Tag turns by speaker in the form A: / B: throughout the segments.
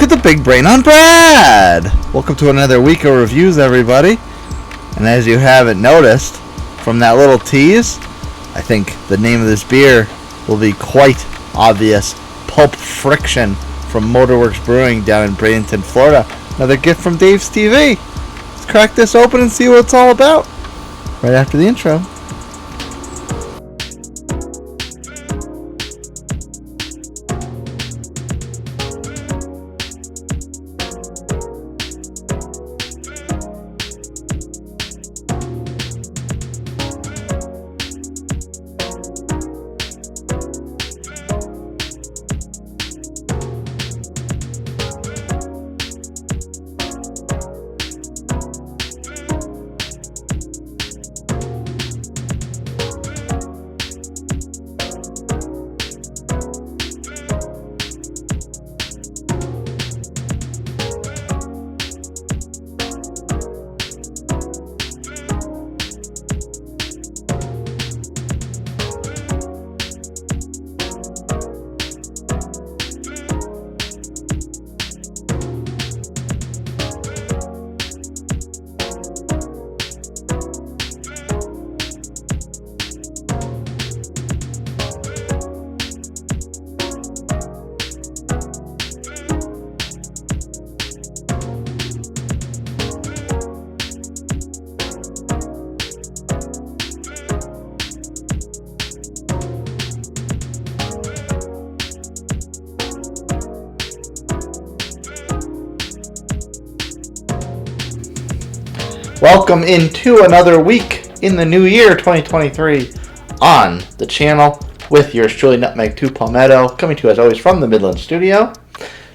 A: at the big brain on Brad! Welcome to another week of reviews, everybody. And as you haven't noticed from that little tease, I think the name of this beer will be quite obvious. Pulp Friction from Motorworks Brewing down in Bradenton, Florida. Another gift from Dave's TV. Let's crack this open and see what it's all about right after the intro. Welcome into another week in the new year 2023 on the channel with yours truly, Nutmeg 2 Palmetto, coming to you as always from the Midland studio.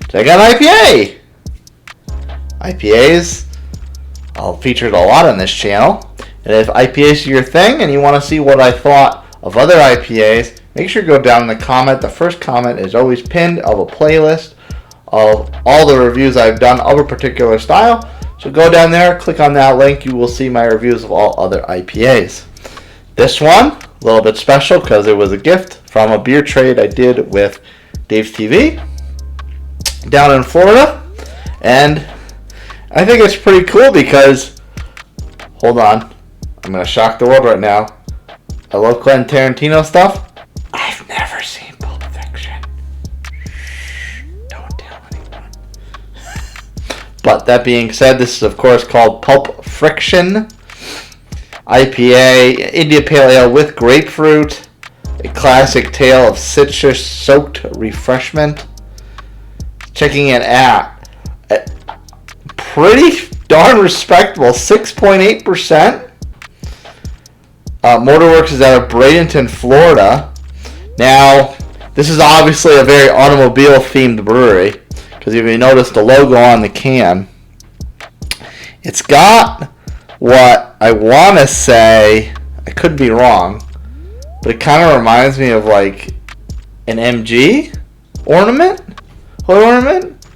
A: Today I got IPA. IPAs I'll featured a lot on this channel, and if IPAs are your thing and you want to see what I thought of other IPAs, make sure to go down in the comment. The first comment is always pinned of a playlist of all the reviews I've done of a particular style. So go down there, click on that link, you will see my reviews of all other IPAs. This one, a little bit special because it was a gift from a beer trade I did with Dave's TV down in Florida. And I think it's pretty cool because, hold on, I'm going to shock the world right now. I love Quentin Tarantino stuff. I've never seen Pulp Friction. Don't tell anyone. But that being said, this is of course called Pulp Friction IPA, India Pale Ale with grapefruit, a classic tale of citrus-soaked refreshment. Checking it at pretty darn respectable 6.8%. Motorworks is out of Bradenton, Florida. Now, this is obviously a very automobile-themed brewery. Because if you notice the logo on the can, it's got what I want to say, I could be wrong, but it kind of reminds me of like an MG ornament, hood ornament.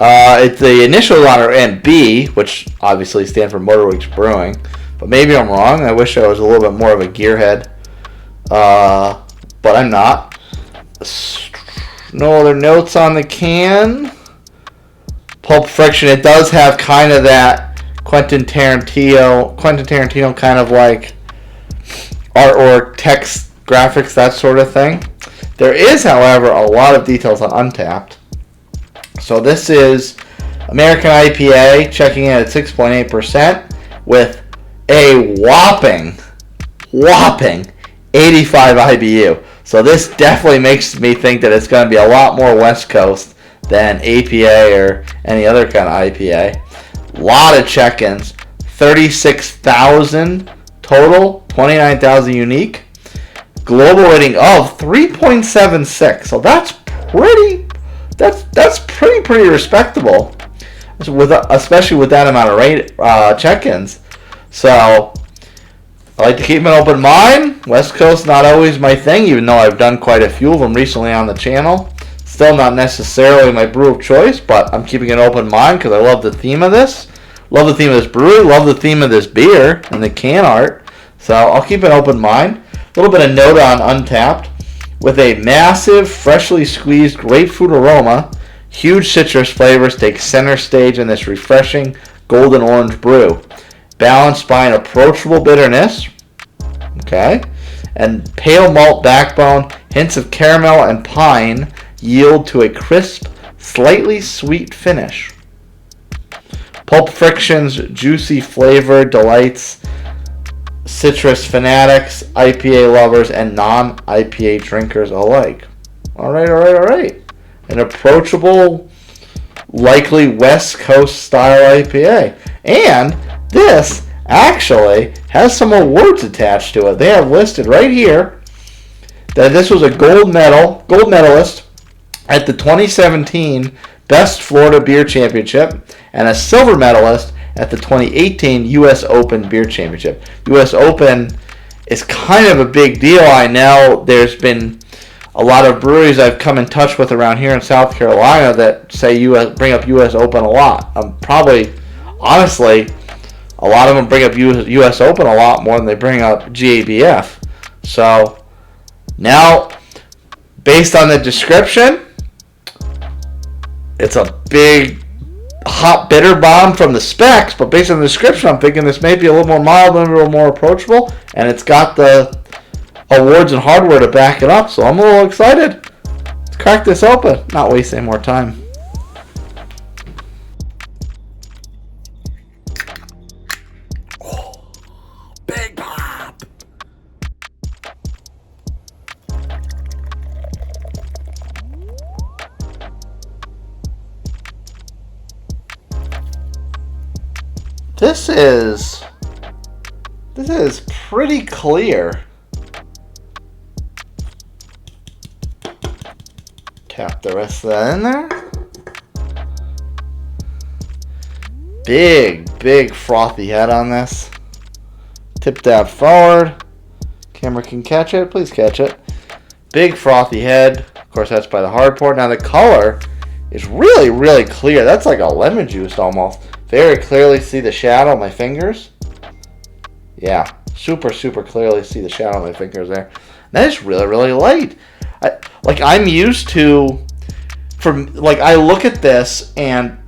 A: It's the initial on MB, which obviously stands for Motorworks Brewing, but maybe I'm wrong. I wish I was a little bit more of a gearhead, but I'm not. No other notes on the can. Pulp Friction, it does have kind of that Quentin Tarantino kind of like artwork, text, graphics, that sort of thing. There is, however, a lot of details on Untapped. So this is American IPA, checking in at 6.8% with a whopping 85 IBU. So this definitely makes me think that it's going to be a lot more West Coast than APA or any other kind of IPA. A lot of check-ins, 36,000 total, 29,000 unique. Global rating of 3.76. So that's pretty respectable, especially with that amount of check-ins. So I like to keep an open mind. West Coast not always my thing, even though I've done quite a few of them recently on the channel. Still not necessarily my brew of choice, but I'm keeping an open mind because I love the theme of this. Love the theme of this brewery. Love the theme of this beer and the can art. So I'll keep an open mind. A little bit of note on Untapped. With a massive, freshly squeezed grapefruit aroma, Huge citrus flavors take center stage in this refreshing golden orange brew, balanced by an approachable bitterness, okay, and pale malt backbone. Hints of caramel and pine yield to a crisp, slightly sweet finish. Pulp Friction's juicy flavor delights citrus fanatics, IPA lovers, and non-IPA drinkers alike. All right. An approachable, likely West Coast style IPA. And this actually has some awards attached to it. They have listed right here that this was a gold medalist at the 2017 Best Florida Beer Championship and a silver medalist at the 2018 U.S. Open Beer Championship. U.S. Open is kind of a big deal. I know there's been a lot of breweries I've come in touch with around here in South Carolina that say bring up U.S. Open a lot. Probably, honestly, a lot of them bring up U.S. Open a lot more than they bring up GABF. So now, based on the description, it's a big hot bitter bomb from the specs, but based on the description, I'm thinking this may be a little more mild, maybe a little more approachable, and it's got the awards and hardware to back it up, so I'm a little excited. Let's crack this open, not waste any more time. Oh, big pop. This is pretty clear. Tap the rest of that in there. Big frothy head on this. Tip that forward. Camera can catch it. Please catch it. Big frothy head. Of course, that's by the hard pour. Now the color is really clear. That's like a lemon juice almost. Very clearly see the shadow on my fingers. Yeah, super clearly see the shadow on my fingers there. That is really light. I'm used to, I look at this and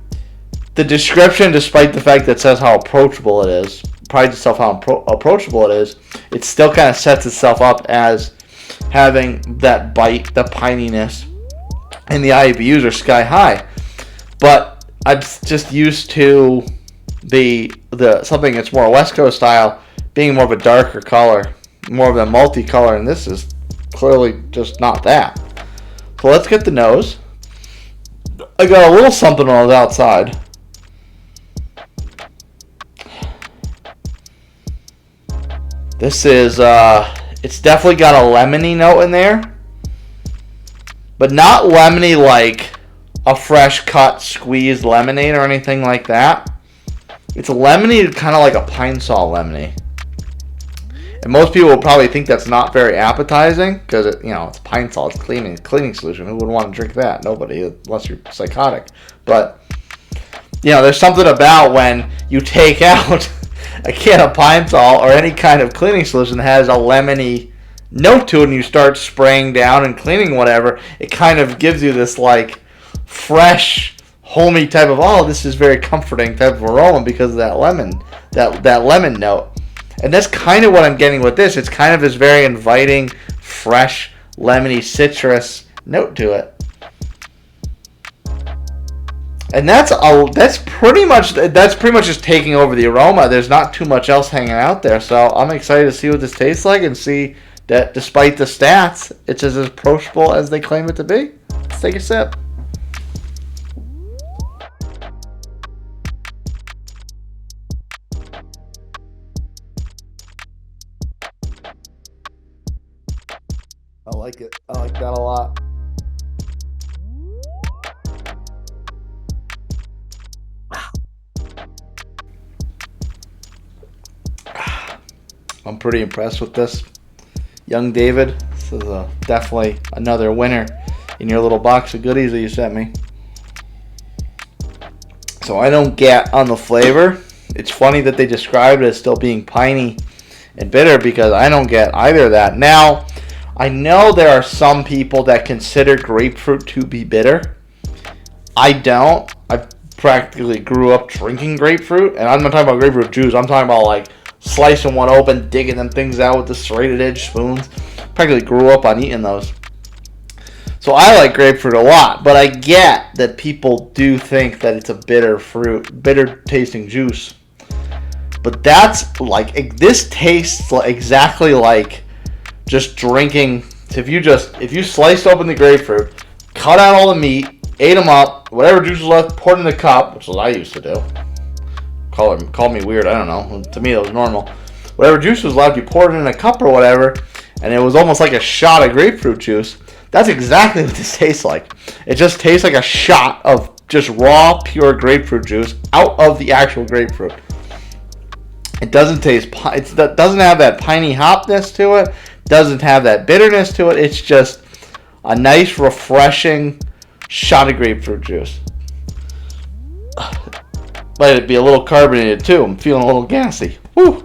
A: the description, despite the fact that it says how approachable it is, prides itself how approachable it is, it still kind of sets itself up as having that bite, the pininess, and the IBUs are sky high. But I'm just used to the something that's more West Coast style being more of a darker color, more of a malty color, and this is clearly just not that. So let's get the nose. I got a little something on the outside. This is, it's definitely got a lemony note in there, but not lemony like a fresh cut squeezed lemonade or anything like that. It's lemony, kind of like a pine sol lemony. And most people will probably think that's not very appetizing because it's pine sol, it's cleaning solution. Who would want to drink that? Nobody, unless you're psychotic. But there's something about when you take out a can of pine sol or any kind of cleaning solution that has a lemony note to it, and you start spraying down and cleaning whatever, it kind of gives you this like fresh, homey type of, this is very comforting type of aroma because of that lemon, that lemon note. And that's kind of what I'm getting with this. It's kind of this very inviting, fresh, lemony, citrus note to it. And that's pretty much just taking over the aroma. There's not too much else hanging out there. So I'm excited to see what this tastes like and see that despite the stats, it's as approachable as they claim it to be. Let's take a sip. I like it. I like that a lot. I'm pretty impressed with this. Young David, this is definitely another winner in your little box of goodies that you sent me. So I don't get on the flavor. It's funny that they described it as still being piney and bitter because I don't get either of that. Now, I know there are some people that consider grapefruit to be bitter. I don't. I practically grew up drinking grapefruit, and I'm not talking about grapefruit juice. I'm talking about like slicing one open, digging them things out with the serrated edge spoons. Practically grew up on eating those. So I like grapefruit a lot, but I get that people do think that it's a bitter fruit, bitter tasting juice. But that's like, this tastes exactly like just drinking. If you sliced open the grapefruit, cut out all the meat, ate them up, whatever juice was left, poured in the cup, which is what I used to do. Call me weird, I don't know. To me, it was normal. Whatever juice was left, you poured it in a cup or whatever, and it was almost like a shot of grapefruit juice. That's exactly what this tastes like. It just tastes like a shot of just raw, pure grapefruit juice out of the actual grapefruit. It doesn't taste. It doesn't have that piney hopness to it. Doesn't have that bitterness to it. It's just a nice, refreshing shot of grapefruit juice. But it'd be a little carbonated too. I'm feeling a little gassy. Woo.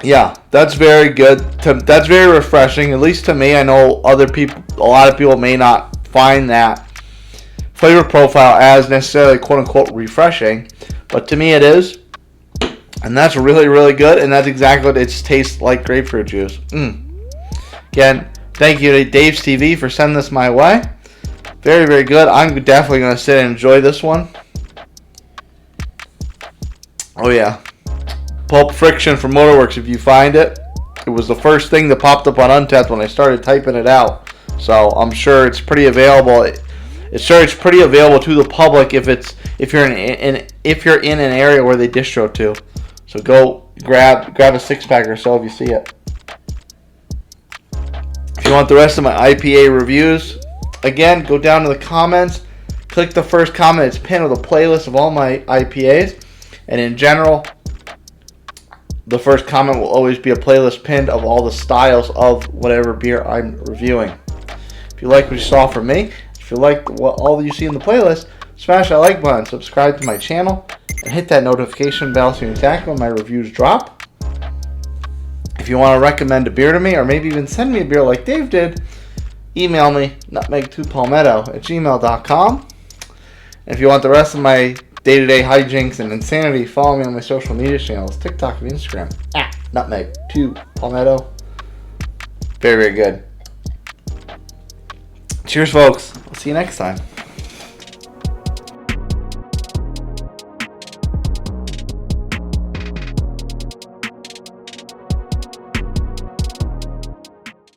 A: Yeah, that's very good. That's very refreshing, at least to me. I know a lot of people may not find that flavor profile as necessarily quote unquote refreshing, but to me it is. And that's really, really good, and that's exactly what it tastes like, grapefruit juice. Again, thank you to Dave's TV for sending this my way. Very, very good. I'm definitely going to sit and enjoy this one. Oh, yeah. Pulp Friction from Motorworks, if you find it. It was the first thing that popped up on Untapped when I started typing it out. So I'm sure it's pretty available. It's pretty available to the public if you're in an area where they distro to. So go grab a 6-pack or so if you see it. If you want the rest of my IPA reviews, again, go down to the comments, click the first comment. It's pinned with a playlist of all my IPAs, and in general, the first comment will always be a playlist pinned of all the styles of whatever beer I'm reviewing. If you like what you saw from me, if you like all that you see in the playlist, smash that like button, subscribe to my channel, and hit that notification bell so you can exactly when my reviews drop. If you want to recommend a beer to me, or maybe even send me a beer like Dave did, email me, nutmeg2palmetto@gmail.com. And if you want the rest of my day-to-day hijinks and insanity, follow me on my social media channels, TikTok and Instagram, @nutmeg2palmetto. Very, very good. Cheers, folks. I'll see you next time.